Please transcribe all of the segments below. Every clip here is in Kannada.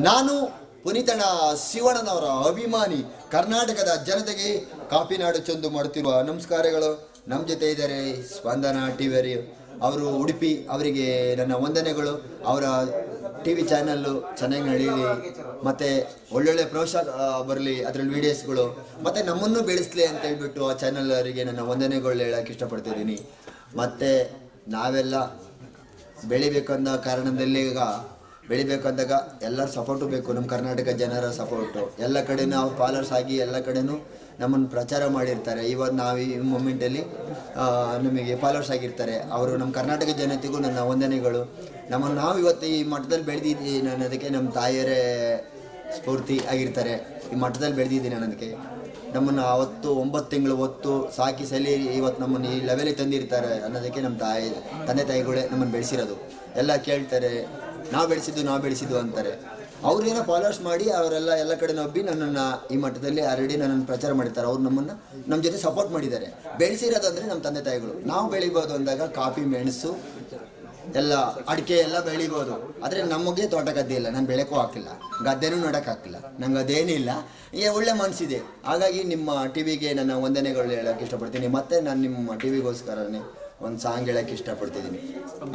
ನಾನು ಪುನೀತಣ್ಣ ಶಿವಣ್ಣನವರ ಅಭಿಮಾನಿ. ಕರ್ನಾಟಕದ ಜನತೆಗೆ ಕಾಪಿನಾಡು ಚಂದು ಮಾಡುತ್ತಿರುವ ನಮಸ್ಕಾರಗಳು. ನಮ್ಮ ಜೊತೆ ಇದ್ದಾರೆ ಸ್ಪಂದನ ಟಿವಿ ಅವರು ಉಡುಪಿ. ಅವರಿಗೆ ನನ್ನ ವಂದನೆಗಳು. ಅವರ ಟಿವಿ ಚಾನಲ್ಲು ಚೆನ್ನಾಗಿ ನಡೆಯಲಿ, ಮತ್ತು ಒಳ್ಳೊಳ್ಳೆ ಪ್ರೋತ್ಸಾಹ ಬರಲಿ ಅದರಲ್ಲಿ ವೀಡಿಯೋಸ್ಗಳು, ಮತ್ತು ನಮ್ಮನ್ನು ಬೆಳೆಸಲಿ ಅಂತ ಹೇಳ್ಬಿಟ್ಟು ಆ ಚಾನಲ್ ಅವರಿಗೆ ನನ್ನ ವಂದನೆಗಳು ಹೇಳೋಕ್ಕೆ ಇಷ್ಟಪಡ್ತಿದ್ದೀನಿ. ಮತ್ತು ನಾವೆಲ್ಲ ಬೆಳಿಬೇಕಂದ ಕಾರಣದಲ್ಲಿ ಈಗ ಬೆಳಿಬೇಕಂದಾಗ ಎಲ್ಲರ ಸಪೋರ್ಟು ಬೇಕು. ನಮ್ಮ ಕರ್ನಾಟಕ ಜನರ ಸಪೋರ್ಟು ಎಲ್ಲ ಕಡೆ ನಾವು ಫಾಲೋವರ್ಸ್ ಆಗಿ ಎಲ್ಲ ಕಡೆನೂ ನಮ್ಮನ್ನು ಪ್ರಚಾರ ಮಾಡಿರ್ತಾರೆ. ಇವತ್ತು ನಾವು ಈ ಮೂಮೆಂಟಲ್ಲಿ ನಮಗೆ ಫಾಲೋವರ್ಸ್ ಆಗಿರ್ತಾರೆ. ಅವರು ನಮ್ಮ ಕರ್ನಾಟಕ ಜನತೆಗೂ ನನ್ನ ವಂದನೆಗಳು. ನಾವು ಇವತ್ತು ಈ ಮಟ್ಟದಲ್ಲಿ ಬೆಳೆದಿದ್ದೀನಿ ಅನ್ನೋದಕ್ಕೆ ನಮ್ಮ ತಾಯಿಯರೇ ಸ್ಫೂರ್ತಿ ಆಗಿರ್ತಾರೆ. ಈ ಮಟ್ಟದಲ್ಲಿ ಬೆಳೆದಿದ್ದೀನಿ ಅನ್ನೋದಕ್ಕೆ ನಮ್ಮನ್ನು ಅವತ್ತು 9 ತಿಂಗಳು ಹೊತ್ತು ಸಾಕಿ ಸಲಿ ಇವತ್ತು ನಮ್ಮನ್ನು ಈ ಲೆವೆಲಿಗೆ ತಂದಿರ್ತಾರೆ ಅನ್ನೋದಕ್ಕೆ ನಮ್ಮ ತಂದೆ ತಾಯಿಗಳೇ ನಮ್ಮನ್ನು ಬೆಳೆಸಿರೋದು. ಎಲ್ಲ ಕೇಳ್ತಾರೆ, ನಾವು ಬೆಳೆಸಿದ್ದು ಅಂತಾರೆ. ಅವ್ರೇನೋ ಫಾಲೋವರ್ಸ್ ಮಾಡಿ ಅವರೆಲ್ಲ ಎಲ್ಲ ಕಡೆ ನಬ್ಬಿ ನನ್ನನ್ನು ಈ ಮಟ್ಟದಲ್ಲಿ ಆಲ್ರೆಡಿ ನನ್ನನ್ನು ಪ್ರಚಾರ ಮಾಡಿರ್ತಾರೆ. ಅವ್ರು ನಮ್ಮನ್ನು ನಮ್ಮ ಜೊತೆ ಸಪೋರ್ಟ್ ಮಾಡಿದ್ದಾರೆ. ಬೆಳೆಸಿರೋದಂದರೆ ನಮ್ಮ ತಂದೆ ತಾಯಿಗಳು. ನಾವು ಬೆಳಿಬೋದು ಅಂದಾಗ ಕಾಫಿ, ಮೆಣಸು, ಎಲ್ಲ ಅಡಿಕೆ ಎಲ್ಲ ಬೆಳಿಬೋದು. ಆದರೆ ನಮಗೆ ತೋಟ ಗದ್ದೆ ಇಲ್ಲ, ನಾನು ಬೆಳೆಕೂ ಹಾಕಿಲ್ಲ, ಗದ್ದೆನೂ ನೋಡೋಕ್ಕಾಗಿಲ್ಲ, ನಂಗೆ ಅದೇನಿಲ್ಲ. ಒಳ್ಳೆ ಮನಸ್ಸಿದೆ. ಹಾಗಾಗಿ ನಿಮ್ಮ ಟಿವಿಗೆ ನನ್ನ ವಂದನೆಗಳು ಹೇಳೋಕ್ಕೆ ಇಷ್ಟಪಡ್ತೀನಿ. ಮತ್ತು ನಾನು ನಿಮ್ಮ ಟಿವಿಗೋಸ್ಕರನೇ ಒಂದು ಸಾಂಗ್ ಹೇಳೋಕ್ಕೆ ಇಷ್ಟಪಡ್ತಿದ್ದೀನಿ.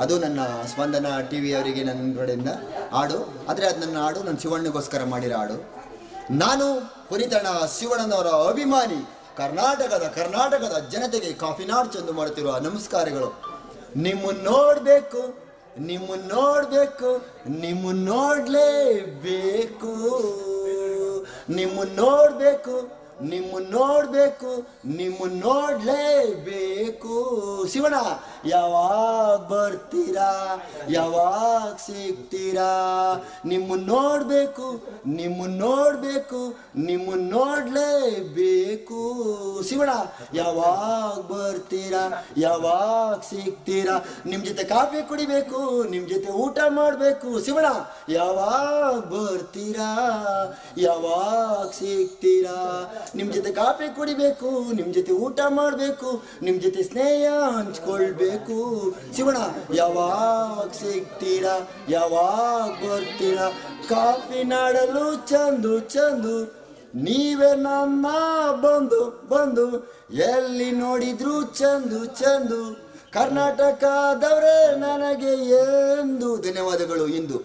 ಅದು ನನ್ನ ಸ್ಪಂದನ ಟಿವಿ ಅವರಿಗೆ ನನ್ನ ಕಡೆಯಿಂದ ಹಾಡು. ಆದರೆ ಅದು ನನ್ನ ಹಾಡು ನನ್ನ ಶಿವಣ್ಣಗೋಸ್ಕರ ಮಾಡಿರೋ ಹಾಡು. ನಾನು ಪುನೀತಣ್ಣ ಶಿವಣ್ಣನವರ ಅಭಿಮಾನಿ. ಕರ್ನಾಟಕದ ಜನತೆಗೆ ಕಾಫಿನಾಡು ಚಂದು ಮಾಡುತ್ತಿರುವ ನಮಸ್ಕಾರಗಳು. ನಿಮ್ಮನ್ನು ನೋಡಬೇಕು, ನಿಮ್ಮನ್ನು ನೋಡಬೇಕು, ನಿಮ್ಮನ್ನು ನೋಡಲೇಬೇಕು, ನಿಮ್ಮನ್ನು ನೋಡಬೇಕು, ನಿಮ್ಮನ್ನು ನೋಡಬೇಕು, ನಿಮ್ಮನ್ನು ನೋಡಲೇಬೇಕು. ಶಿವಣ್ಣ ಯಾವಾಗ ಬರ್ತೀರಾ, ಯಾವಾಗ ಸಿಗ್ತೀರಾ? ನಿಮ್ಮನ್ನು ನೋಡಬೇಕು, ನಿಮ್ಮನ್ನು ನೋಡಬೇಕು, ನಿಮ್ಮನ್ನು ನೋಡಲೇಬೇಕು. ಶಿವಣ್ಣ ಯಾವಾಗ ಬರ್ತೀರಾ, ಯಾವಾಗ ಸಿಗ್ತೀರಾ? ನಿಮ್ಮ ಜೊತೆ ಕಾಫಿ ಕುಡಿಬೇಕು, ನಿಮ್ಮ ಜೊತೆ ಊಟ ಮಾಡಬೇಕು. ಶಿವಣ್ಣ ಯಾವಾಗ ಬರ್ತೀರಾ, ಯಾವಾಗ ಸಿಗ್ತೀರಾ? ನಿಮ್ಮ ಜೊತೆ ಕಾಫಿ ಕುಡಿಬೇಕು, ನಿಮ್ಮ ಜೊತೆ ಊಟ ಮಾಡಬೇಕು, ನಿಮ್ಮ ಜೊತೆ ಸ್ನೇಹ ಹಂಚ್ಕೊಳ್ಬೇಕು. ಶಿವಣ್ಣ ಯಾವಾಗ ಸಿಗ್ತೀರಾ, ಯಾವಾಗ ಬರ್ತೀರಾ? ಕಾಫಿ ನಾಡಲು ಚಂದು ನೀವೇ ನನ್ನ ಬಂದು ಎಲ್ಲಿ ನೋಡಿದ್ರು ಚಂದು ಕರ್ನಾಟಕದವರೇ ನನಗೆ ಎಂದು. ಧನ್ಯವಾದಗಳು. ಇಂದು